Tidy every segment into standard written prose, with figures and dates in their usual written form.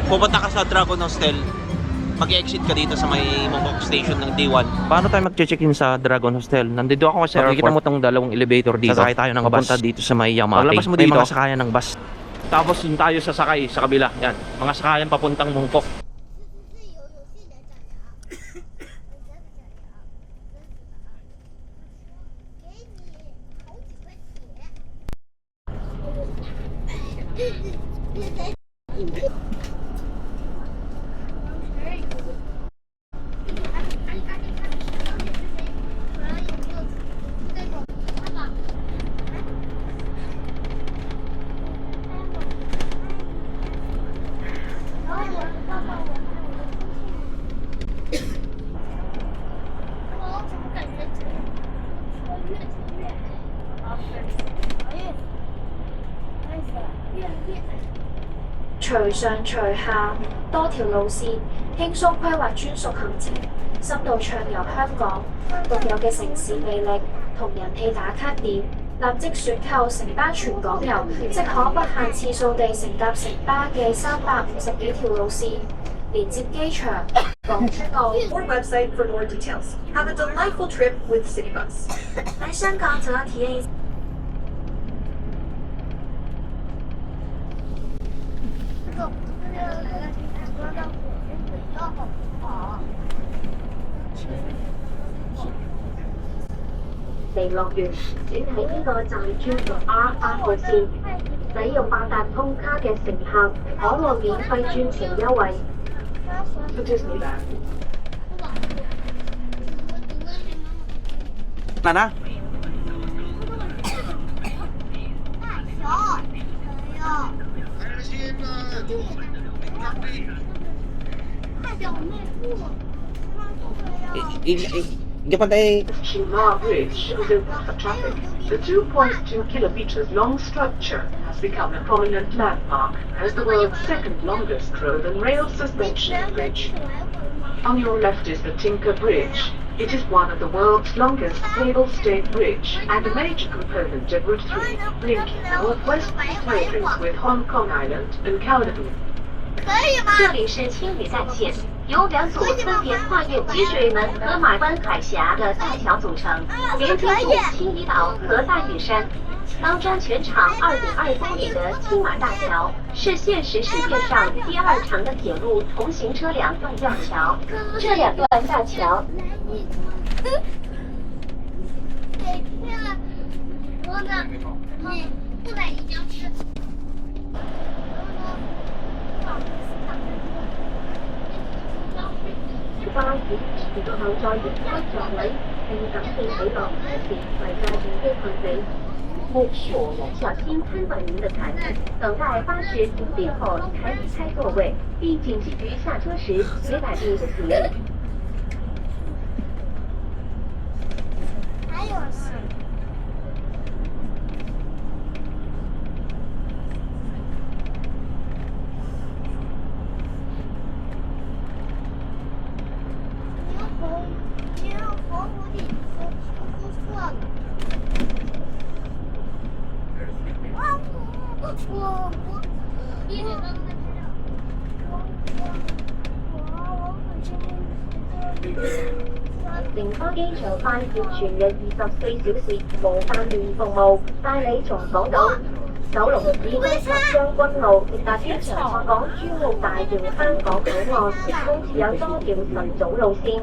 pupunta ka sa Dragon Hostel, mag-exit ka dito sa may Mongkok Station ng D1. Paano tayo mag-check-in sa Dragon Hostel? Nandito ako sa airport. Makikita mo tong dalawang elevator dito. Sasakay tayo ng bus dito sa may Yamate. Paglabas mo dito, may mga sakayan ng bus. Tapos yun tayo sasakay sa kabila. Yan, mga sakayan papuntang Mongkok.隨上隨下多條路線，輕鬆規劃專屬行程，深度暢遊香港獨有嘅城市魅力同人氣打卡點。立即選購城巴全港遊，即可不限次數地乘搭城巴嘅350幾條路線，連接機場、港珠澳。Or website for more details. Have a delightful trip with Citybus. 來香港就要體驗。地樂園轉喺呢個站轉乘 R8 號線，使用八達通卡嘅乘客可獲免費轉乘優惠。Na na? Shimla Bridge is open for traffic. The 2.2 kilometers long structure has become a prominent landmark as the world's second longest road and rail suspension bridge. On your left is the Tinker Bridge. It is one of the world's longest cable-stayed bridge and a major component of Route 3, linking Northwest Territories with Hong Kong Island and Kowloon. 这里是青屿干线，由两组分别跨越积水门和马湾海峡的大桥组成，连接住青屿岛和大屿山。当专全长2.2公里的青马大桥是现时世界上第2长的铁路同行车辆共吊桥。这两段大桥。巴士然後再移開座位，並等你起落車時為駕駛機碰死。木索小心看稳您的台，等待巴士停定後才離開座位，並謹記於下車時攜帶您的行李。還有是。成田機場快捷全日24小時無間斷服務，帶你從港島、九龍市區及將軍路直達機場或港珠澳大橋香港口岸，共持有多條晨早路線。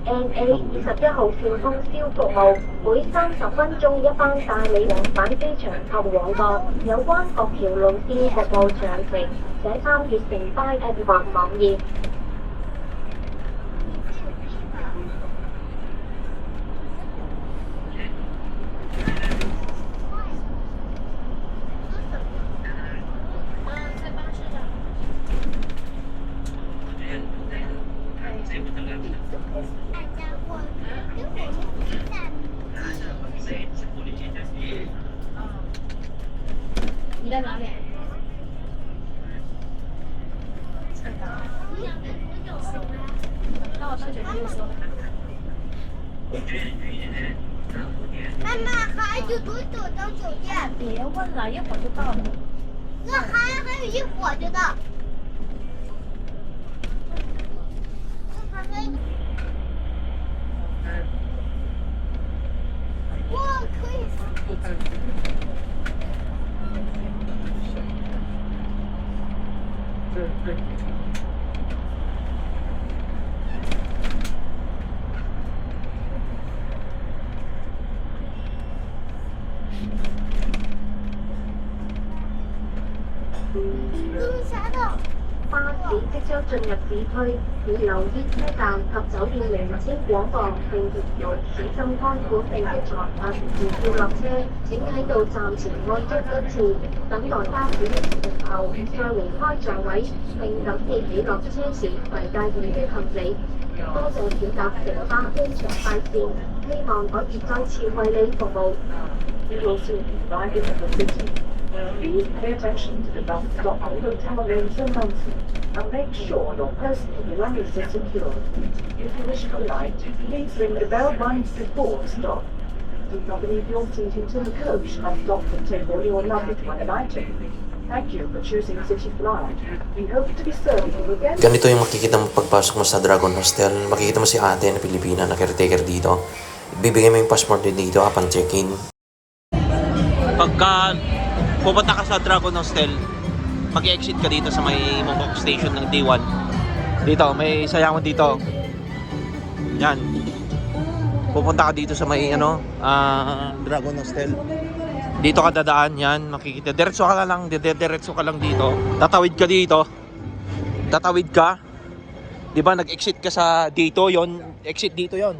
NA21號線通宵服務，每30分鐘一班，帶你往返機場及往角。有關各條路線服務詳情，請參閱城巴 App 或網頁。你在哪里？那我上酒店的时候。妈妈，还有多久到酒店？别问了，一会儿就到了。那还有一会儿就到。Station, Bridge.巴士即將進入市區，請留意車站及酒店名稱廣播，並列有小心看管並的財物。如要落車，請喺到站前按鐘一次，等待巴士的時候再離開座位，並緊記起落車時攜帶你的行李。多謝選擇城巴機場快線，希望可以再次為你服務。 You will soon be arriving in the city. Please pay attention to the bus stop and hotel arrangements and make sure your personal belongings are secure. If you wish to alight, please ring the bell once before the stop. Do not leave your seat until the coach has stopped and take all your luggage when alighting. Thank you for choosing City Fly. We hope to be serving you again. Ganito yung makikita mo pagpasok mo sa Dragon Hostel. Makikita mo si ate na Pilipina na caretaker dito. Bibigay mo yung passport din dito upon check-in. Pagka pupunta ka sa Dragon Hostel, mag-exit ka dito sa may Mongkok Station ng D1. Dito, may sayangon dito. Yan. Pupunta ka dito sa may Dragon Hostel. Dito ka dadaan, yan, makikita. Diretso ka lang, diretso ka lang dito. Tatawid ka dito. Tatawid ka. 'Di ba nag-exit ka sa dito, 'yon. Exit dito 'yon.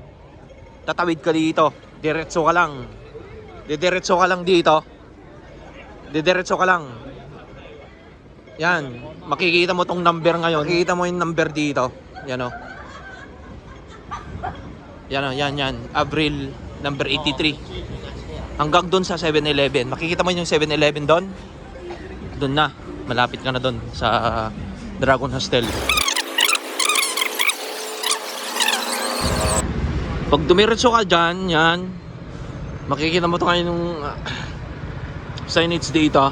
Tatawid ka dito. Diretso ka lang. Didiretso ka lang dito. Didiretso ka lang. Yan. Makikita mo tong number ngayon. Makikita mo yung number dito. Yan o. Yan o. Yan. Avril number 83. Hanggang doon sa 7-Eleven. Makikita mo yung 7-Eleven doon. Doon na. Malapit ka na doon sa Dragon Hostel. Pag dumiretso ka dyan, yan. Makikita mo ito ngayon yung signage dito.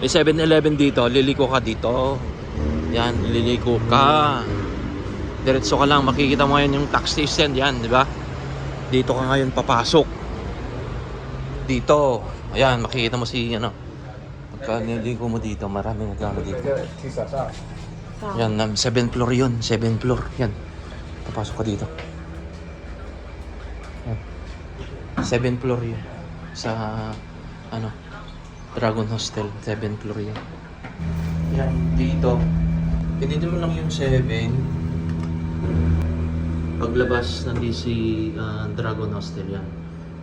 May 7-Eleven dito. Liliko ka dito. Yan, liliko ka. Diretso ka lang. Makikita mo ngayon yung taxi stand. Yan, di ba? Dito ka ngayon papasok. Dito. Ayan, makikita mo si pagka liliko mo dito, maraming nagkano dito. Yan, 7th floor yun. 7th floor. Yan. Papasok ka dito. 7th floor yun sa Dragon Hostel. 7th floor yun. Yan, dito. Pinili mo lang yung 7. Paglabas nandito si Dragon Hostel yan.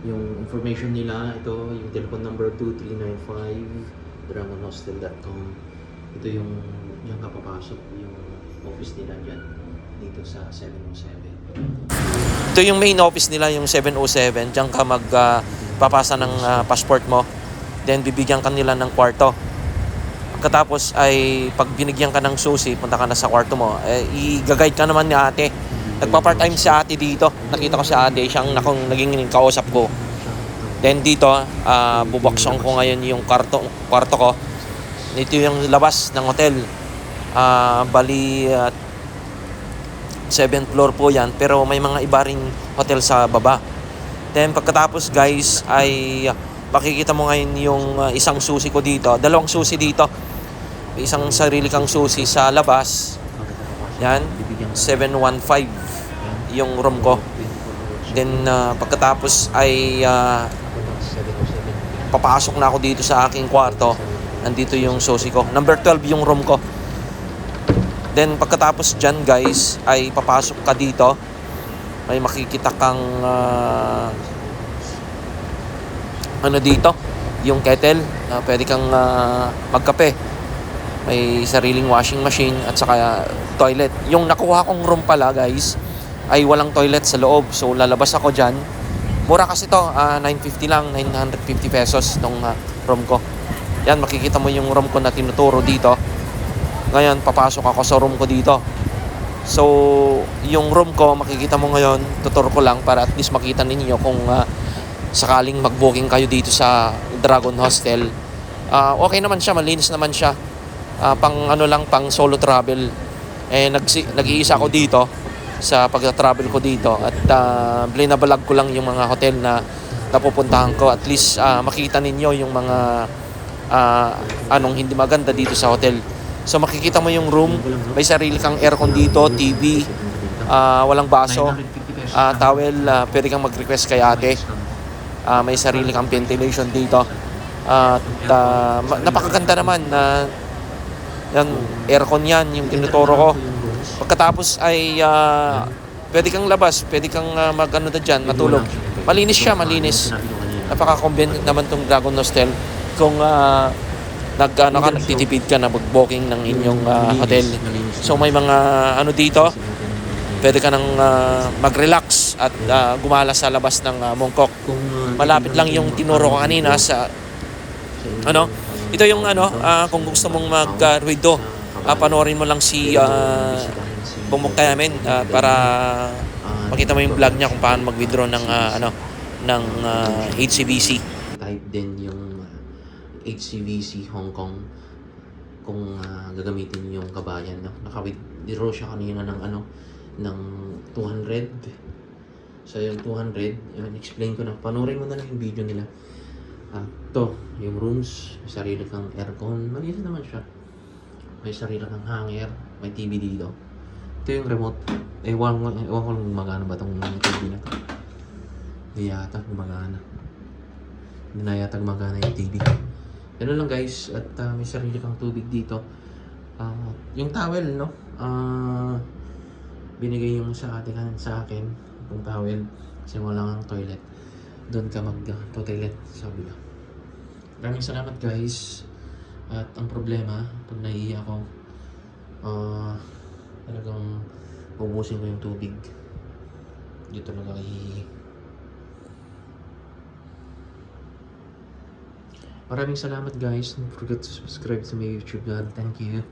Yung information nila, ito yung telephone number 2395 dragonhostel.com. Ito yung kapapasok yung office nila dyan dito sa 707. Ito yung main office nila, yung 707. Diyan ka magpapasa ng passport mo. Then bibigyan ka nila ng kwarto. Pagkatapos ay pag binigyan ka ng susi, punta ka na sa kwarto mo. I-guide ka naman ni ate. Nagpa-part-time si ate dito. Nakita ko si ate, siyang naging kausap ko. Then dito, bubuksan ko ngayon yung kwarto ko. Ito yung labas ng hotel. Bali 7th floor po yan, pero may mga iba ring hotel sa baba. Then pagkatapos guys ay makikita mo ngayon yung isang susi ko dito. Dalawang susi dito. May isang sarili kang susi sa labas. Yan, 715 yung room ko. Then pagkatapos ay papasok na ako dito sa aking kwarto. Nandito yung susi ko. Number 12 yung room ko. Then pagkatapos dyan guys ay papasok ka dito. May makikita kang dito, yung kettle. Pwede kang magkape. May sariling washing machine at saka toilet. Yung nakuha kong room pala guys ay walang toilet sa loob. So lalabas ako dyan. Mura kasi to, 950 lang, 950 pesos tong room ko. Yan, makikita mo yung room ko na tinuturo dito. Ngayon, papasok ako sa room ko dito. So, yung room ko, makikita mo ngayon, tuturo ko lang para at least makita ninyo kung sakaling mag-booking kayo dito sa Dragon Hostel. Okay naman siya, malinis naman siya. Pang solo travel. Nag-iisa ako dito sa pag-travel ko dito at blinabalag ko lang yung mga hotel na napupuntahan ko. At least makita ninyo yung mga anong hindi maganda dito sa hotel. So makikita mo yung room, may sarili kang aircon dito, TV, walang baso, towel, pwede kang mag-request kay ate. May sarili kang ventilation dito. At napakaganda naman na yan, aircon yan, yung tinuturo ko. Pagkatapos ay pwede kang labas, pwede kang mag-ano na dyan, matulog. Malinis siya, malinis. Napaka-convenient naman tong Dragon Hostel. Kung nagtitipid ka na mag-booking ng inyong hotel. So may mga ano dito, pwede ka nang mag-relax at gumala sa labas ng Mongkok. Malapit lang yung tinuro ko kanina sa ano. Ito yung ano, kung gusto mong mag-ruido, panoorin mo lang si Bongbong Tayamen para makita mo yung vlog niya kung paano mag-withdraw ng ng HCBC. Type din yung HCBC Hong Kong kung gagamitin yung kabayan, no? Naka-withdraw siya kanina ng ng 200. So yung 200, yun, explain ko na. Panoorin mo na lang yung video nila. To, yung rooms, may sarili kang aircon, malinis naman siya. May sarili kang hanger, may TV dito. Ito yung remote. Ewan ko lang gumagana ba itong TV na to. Hindi yata gumagana. Hindi na yata gumagana yung TV. Ganun lang guys, at may sarili kang tubig dito. Yung towel, no? Binigay yung sa akin, yung towel. Kasi wala kang toilet. Doon ka mag-toilet, sabi ko. Maraming salamat guys. At ang problema, pag naiiyak ako, talagang ubusin ko yung tubig. Dito talaga ihihi. Maraming salamat guys. Don't forget to subscribe to my YouTube channel. Thank you.